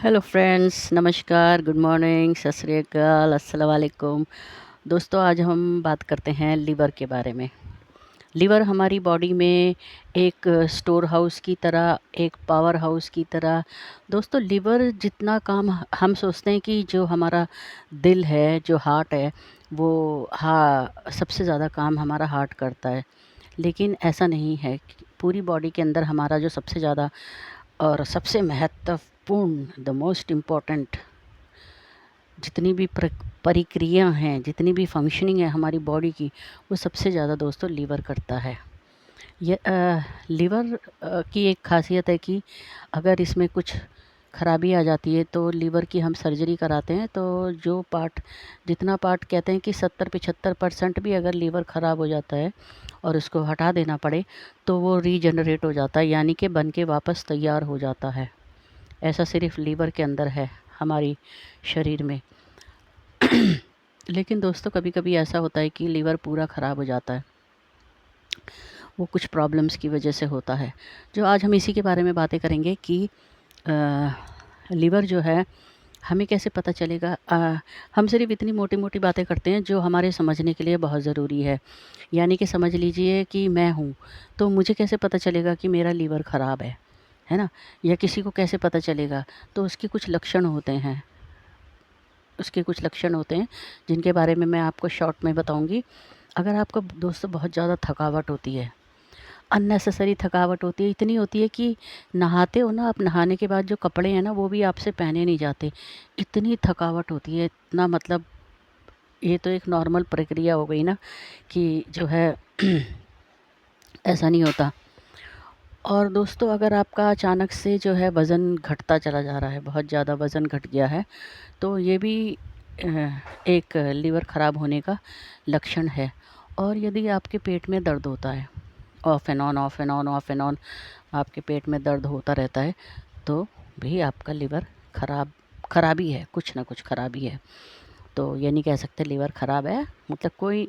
Hello friends, नमस्कार, good morning, सत श्री अकाल, अस्सलाम वालेकुम। दोस्तों, आज हम बात करते हैं लीवर के बारे में। लीवर हमारी बॉडी में एक स्टोर हाउस की तरह, एक पावर हाउस की तरह। दोस्तों, लीवर जितना काम हम सोचते हैं कि जो हमारा दिल है, जो हार्ट है, वो सबसे ज़्यादा काम हमारा हार्ट करता है। लेकिन ऐसा नहीं है। पूरी बॉडी के अंदर हमारा जो सबसे ज़्यादा और सबसे महत्वपूर्ण, द मोस्ट इम्पॉर्टेंट जितनी भी प्रक्रिया हैं, जितनी भी फंक्शनिंग है हमारी बॉडी की, वो सबसे ज़्यादा दोस्तों लीवर करता है। ये लीवर की एक खासियत है कि अगर इसमें कुछ खराबी आ जाती है तो लीवर की हम सर्जरी कराते हैं। तो जो पार्ट, जितना पार्ट कहते हैं कि 70-75% भी अगर लीवर ख़राब हो जाता है और उसको हटा देना पड़े तो वो रीजनरेट हो जाता है, यानी कि बन के वापस तैयार हो जाता है। ऐसा सिर्फ लीवर के अंदर है हमारी शरीर में। लेकिन दोस्तों, कभी कभी ऐसा होता है कि लीवर पूरा ख़राब हो जाता है। वो कुछ प्रॉब्लम्स की वजह से होता है, जो आज हम इसी के बारे में बातें करेंगे कि लीवर जो है हमें कैसे पता चलेगा। हम सिर्फ इतनी मोटी मोटी बातें करते हैं जो हमारे समझने के लिए बहुत ज़रूरी है। यानी कि समझ लीजिए कि मैं हूँ, तो मुझे कैसे पता चलेगा कि मेरा लीवर ख़राब है ना? या किसी को कैसे पता चलेगा? तो उसके कुछ लक्षण होते हैं। जिनके बारे में मैं आपको शॉर्ट में बताऊंगी। अगर आपको दोस्तों बहुत ज़्यादा थकावट होती है, अननेसेसरी थकावट होती है, इतनी होती है कि नहाते हो ना आप, नहाने के बाद जो कपड़े हैं ना वो भी आपसे पहने नहीं जाते, इतनी थकावट होती है। इतना मतलब ये तो एक नॉर्मल प्रक्रिया हो गई ना कि जो है ऐसा नहीं होता। और दोस्तों, अगर आपका अचानक से जो है वज़न घटता चला जा रहा है, बहुत ज़्यादा वज़न घट गया है, तो ये भी एक लीवर ख़राब होने का लक्षण है। और यदि आपके पेट में दर्द होता है, of and on, of and on, of and on, आपके पेट में दर्द होता रहता है, तो भी आपका लीवर खराबी है, कुछ ना कुछ खराबी है। तो ये नहीं कह सकते लीवर ख़राब है, मतलब कोई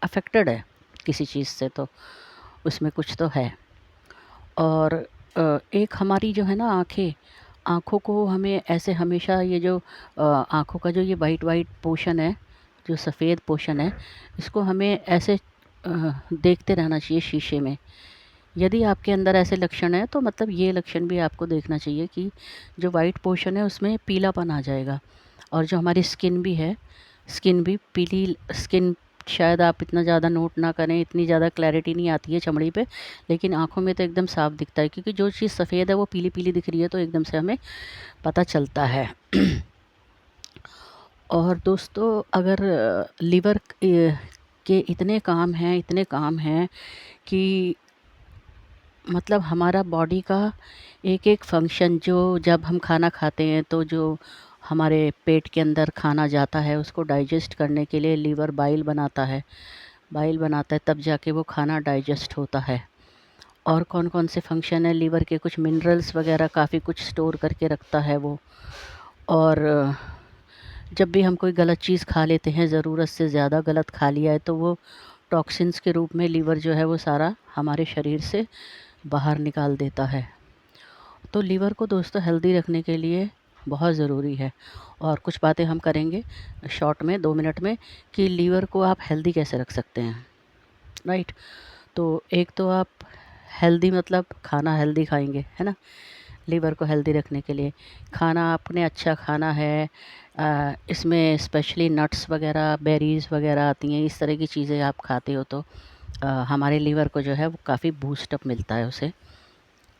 अफेक्टेड है किसी चीज़ से, तो उसमें कुछ तो है। और एक हमारी जो है ना आँखों को हमें ऐसे हमेशा ये जो आँखों का जो ये वाइट वाइट पोर्शन है, जो सफ़ेद पोर्शन है, इसको हमें ऐसे देखते रहना चाहिए शीशे में। यदि आपके अंदर ऐसे लक्षण हैं तो मतलब ये लक्षण भी आपको देखना चाहिए कि जो वाइट पोर्शन है उसमें पीलापन आ जाएगा। और जो हमारी स्किन भी है, स्किन भी पीली स्किन, शायद आप इतना ज़्यादा नोट ना करें, इतनी ज़्यादा क्लैरिटी नहीं आती है चमड़ी पे, लेकिन आँखों में तो एकदम साफ दिखता है, क्योंकि जो चीज़ सफ़ेद है वो पीली-पीली दिख रही है तो एकदम से हमें पता चलता है। और दोस्तों, अगर लीवर के इतने काम हैं कि मतलब हमारा बॉडी का एक-एक फंक्शन, जो जब हम खाना खाते हैं तो जो हमारे पेट के अंदर खाना जाता है उसको डाइजेस्ट करने के लिए लीवर बाइल बनाता है। बाइल बनाता है तब जाके वो खाना डाइजेस्ट होता है। और कौन-कौन से फंक्शन है लीवर के, कुछ मिनरल्स वगैरह काफ़ी कुछ स्टोर करके रखता है वो। और जब भी हम कोई गलत चीज़ खा लेते हैं, ज़रूरत से ज़्यादा गलत खा लिया है, तो वो टॉक्सिन्स के रूप में लीवर जो है वो सारा हमारे शरीर से बाहर निकाल देता है। तो लीवर को दोस्तों हेल्दी रखने के लिए बहुत ज़रूरी है। और कुछ बातें हम करेंगे शॉर्ट में 2 मिनट में कि लीवर को आप हेल्दी कैसे रख सकते हैं, राइट? तो एक तो आप हेल्दी मतलब खाना हेल्दी खाएंगे, है ना? लीवर को हेल्दी रखने के लिए खाना आपने अच्छा खाना है। इसमें स्पेशली नट्स वगैरह, बेरीज़ वगैरह आती हैं, इस तरह की चीज़ें आप खाते हो तो हमारे लीवर को जो है वो काफ़ी बूस्टअप मिलता है उसे,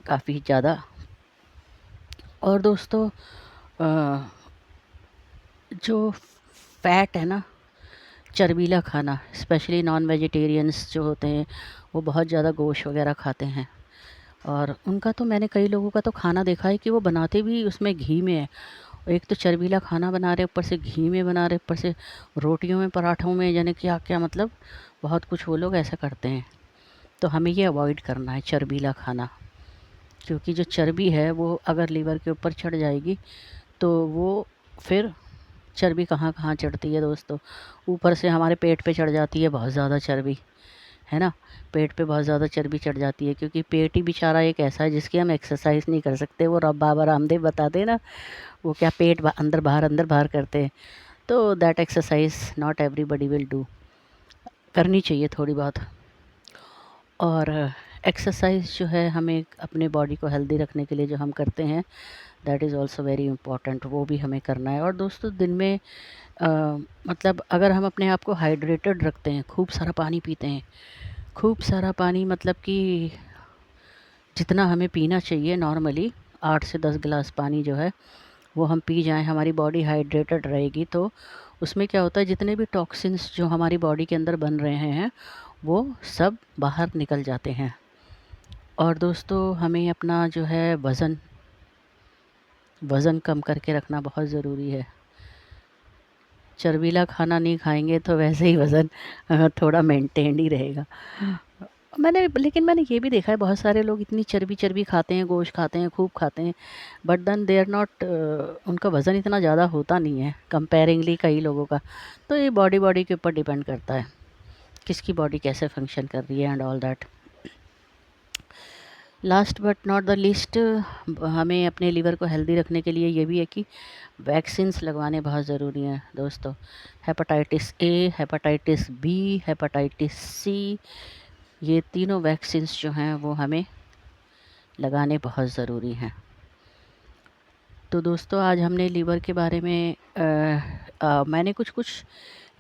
काफ़ी ज़्यादा। और दोस्तों, अ, जो फैट है ना, चर्बीला खाना, स्पेशली नॉन वेजिटेरियंस जो होते हैं वो बहुत ज़्यादा गोश्त वगैरह खाते हैं। और उनका तो मैंने कई लोगों का तो खाना देखा है कि वो बनाते भी उसमें घी में है। एक तो चर्बीला खाना बना रहे, ऊपर से घी में बना रहे, ऊपर से रोटियों में, पराठों में, यानी क्या क्या, मतलब बहुत कुछ वो लोग ऐसा करते हैं। तो हमें ये अवॉइड करना है चर्बीला खाना, क्योंकि जो चर्बी है वो अगर लीवर के ऊपर चढ़ जाएगी तो वो फिर चर्बी कहाँ कहाँ चढ़ती है दोस्तों, ऊपर से हमारे पेट पे चढ़ जाती है बहुत ज़्यादा चर्बी, है ना। पेट पे बहुत ज़्यादा चर्बी चढ़ जाती है, क्योंकि पेट ही बेचारा एक ऐसा है जिसकी हम एक्सरसाइज नहीं कर सकते। वो बाबा रामदेव बताते हैं ना, वो क्या पेट अंदर बाहर करते हैं। तो that exercise not everybody will do, करनी चाहिए थोड़ी बहुत। और एक्सरसाइज जो है हमें अपने बॉडी को हेल्दी रखने के लिए जो हम करते हैं, that is also very important, वो भी हमें करना है। और दोस्तों दिन में मतलब अगर हम अपने आप को हाइड्रेटेड रखते हैं, खूब सारा पानी पीते हैं, खूब सारा पानी मतलब कि जितना हमें पीना चाहिए नॉर्मली 8 से 10 गिलास पानी जो है वो हम पी जाएं, हमारी बॉडी हाइड्रेटेड रहेगी। तो उसमें क्या होता है, जितने भी टॉक्सिन्स जो हमारी बॉडी के अंदर बन रहे हैं वो सब बाहर निकल जाते हैं। और दोस्तों हमें अपना जो है वज़न कम करके रखना बहुत ज़रूरी है। चर्बीला खाना नहीं खाएंगे तो वैसे ही वज़न थोड़ा मेंटेन ही रहेगा। लेकिन मैंने ये भी देखा है, बहुत सारे लोग इतनी चर्बी खाते हैं, गोश्त खाते हैं, खूब खाते हैं, but then they are not, उनका वज़न इतना ज़्यादा होता नहीं है कंपेयरिंगली कई लोगों का। तो ये बॉडी के ऊपर डिपेंड करता है, किसकी बॉडी कैसे फंक्शन कर रही है and all that. Last but not the least, हमें अपने लीवर को हेल्दी रखने के लिए ये भी है कि वैक्सीन्स लगवाने बहुत ज़रूरी हैं दोस्तों। Hepatitis A, hepatitis B, hepatitis C, ये तीनों वैक्सीन्स जो हैं वो हमें लगाने बहुत ज़रूरी हैं। तो दोस्तों आज हमने लीवर के बारे में मैंने कुछ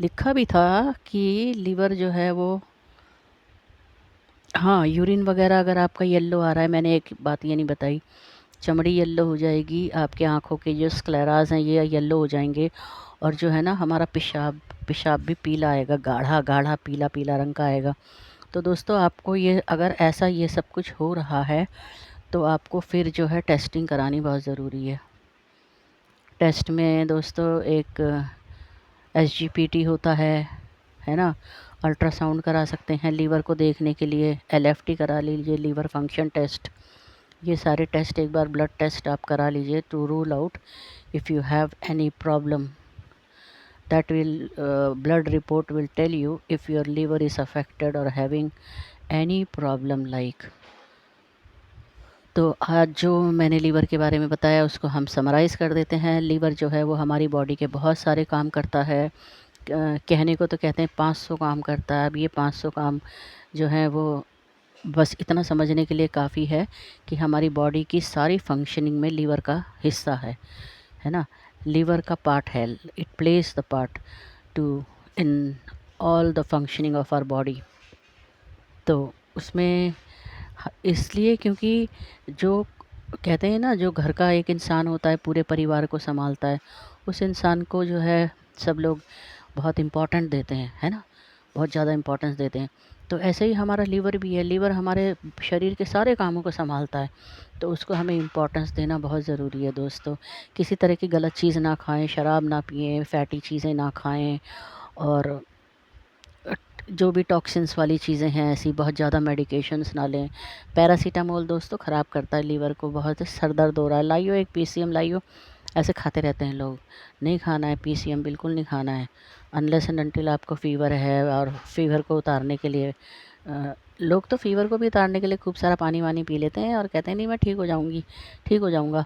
लिखा भी था कि लीवर जो है वो, हाँ, यूरिन वगैरह अगर आपका येलो आ रहा है, मैंने एक बात ये नहीं बताई, चमड़ी येलो हो जाएगी, आपके आँखों के जो स्क्लेराज हैं ये येलो हो जाएंगे, और जो है ना हमारा पेशाब भी पीला आएगा, गाढ़ा गाढ़ा पीला पीला रंग का आएगा। तो दोस्तों आपको ये, अगर ऐसा ये सब कुछ हो रहा है तो आपको फिर जो है टेस्टिंग करानी बहुत ज़रूरी है। टेस्ट में दोस्तों एक SGPT होता है ना, अल्ट्रासाउंड करा सकते हैं लीवर को देखने के लिए, LFT करा लीजिए, लीवर फंक्शन टेस्ट, ये सारे टेस्ट, एक बार ब्लड टेस्ट आप करा लीजिए to rule out if you have any problem. that will blood report will tell you if your liver is affected or having any problem like। तो आज जो मैंने लीवर के बारे में बताया उसको हम समराइज़ कर देते हैं। लीवर जो है वो हमारी बॉडी के बहुत सारे काम करता है, कहने को तो कहते हैं 500 काम करता है। अब ये 500 काम जो है वो बस इतना समझने के लिए काफ़ी है कि हमारी बॉडी की सारी फंक्शनिंग में लीवर का हिस्सा है ना, लीवर का पार्ट है, it plays the part to in all the functioning of our body. तो उसमें इसलिए क्योंकि जो कहते हैं ना, जो घर का एक इंसान होता है पूरे परिवार को संभालता है, उस इंसान को जो है सब लोग बहुत इम्पोर्टेंट देते हैं, है ना, बहुत ज़्यादा इम्पोर्टेंस देते हैं। तो ऐसे ही हमारा लीवर भी है, लीवर हमारे शरीर के सारे कामों को संभालता है, तो उसको हमें इम्पोर्टेंस देना बहुत ज़रूरी है दोस्तों। किसी तरह की गलत चीज़ ना खाएं, शराब ना पिएं, फैटी चीज़ें ना खाएं, और जो भी टॉक्सिन्स वाली चीज़ें हैं ऐसी बहुत ज़्यादा मेडिकेशंस ना लें। पैरासीटामोल दोस्तों ख़राब करता है लीवर को बहुत। सर दर्द हो रहा है, लाइयो एक PCM लाइयो, ऐसे खाते रहते हैं लोग। नहीं खाना है PCM, बिल्कुल नहीं खाना है अनलेस एंड अनटिल आपको फ़ीवर है। और फ़ीवर को उतारने के लिए लोग तो फ़ीवर को भी उतारने के लिए खूब सारा पानी वानी पी लेते हैं और कहते हैं नहीं मैं ठीक हो जाऊँगी, ठीक हो जाऊँगा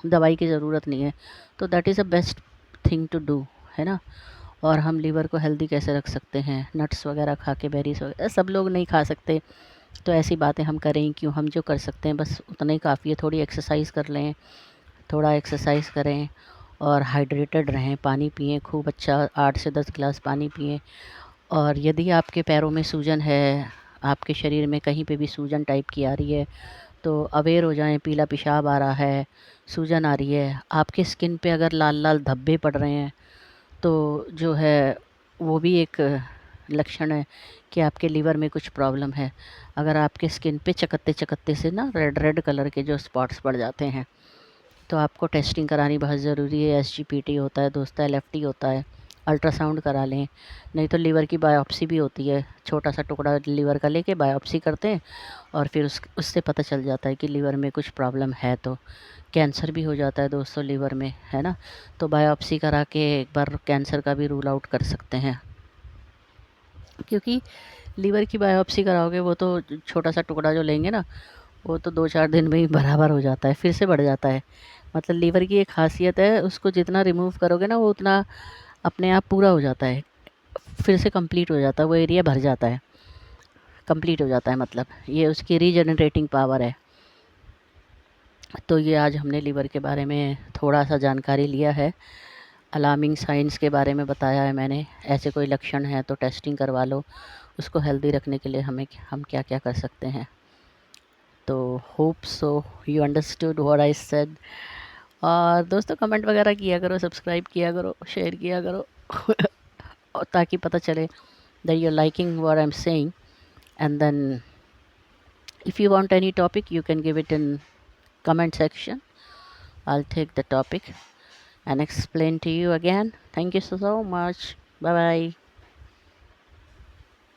दवाई की ज़रूरत नहीं है। तो that is a best thing to do, है ना। और हम लीवर को हेल्दी कैसे रख सकते हैं, नट्स वगैरह खा के, बेरीज वगैरह, सब लोग नहीं खा सकते, तो ऐसी बातें हम करें क्यों। हम जो कर सकते हैं बस उतना ही काफ़ी है। थोड़ी एक्सरसाइज कर लें, थोड़ा एक्सरसाइज करें और हाइड्रेटेड रहें, पानी पिएं खूब अच्छा, 8 से 10 गिलास पानी पिएं। और यदि आपके पैरों में सूजन है, आपके शरीर में कहीं पे भी सूजन टाइप की आ रही है, तो अवेयर हो जाएं, पीला पेशाब आ रहा है, सूजन आ रही है, आपके स्किन पे अगर लाल लाल धब्बे पड़ रहे हैं, तो जो है वो भी एक लक्षण है कि आपके लीवर में कुछ प्रॉब्लम है। अगर आपके स्किन पे चकत्ते चकत्ते से ना रेड रेड कलर के जो स्पॉट्स पड़ जाते हैं, तो आपको टेस्टिंग करानी बहुत ज़रूरी है। SGPT होता है दोस्तों, LFT होता है, अल्ट्रासाउंड करा लें। नहीं तो लीवर की बायोप्सी भी होती है, छोटा सा टुकड़ा लीवर का लेके बायोप्सी करते हैं और फिर उससे पता चल जाता है कि लीवर में कुछ प्रॉब्लम है। तो कैंसर भी हो जाता है दोस्तों लीवर में, है ना। तो बायोप्सी करा के एक बार कैंसर का भी रूल आउट कर सकते हैं, क्योंकि लीवर की बायोप्सी कराओगे वो तो छोटा सा टुकड़ा जो लेंगे ना, वो तो 2-4 दिन में ही बराबर हो जाता है, फिर से बढ़ जाता है। मतलब लीवर की एक ख़ासियत है, उसको जितना रिमूव करोगे ना वो उतना अपने आप पूरा हो जाता है, फिर से कंप्लीट हो जाता है, वो एरिया भर जाता है, कंप्लीट हो जाता है, मतलब ये उसकी रीजनरेटिंग पावर है। तो ये आज हमने लीवर के बारे में थोड़ा सा जानकारी लिया है, अलार्मिंग साइंस के बारे में बताया है मैंने। ऐसे कोई लक्षण है तो टेस्टिंग करवा लो, उसको हेल्दी रखने के लिए हम क्या क्या कर सकते हैं। तो hope so you understood what I said. और दोस्तों कमेंट वगैरह किया करो, सब्सक्राइब किया करो, शेयर किया करो और ताकि पता चले that you're liking what I'm saying. And then if you want any topic you can give it in comment section. I'll take the topic and explain to you again. Thank you so much. Bye bye.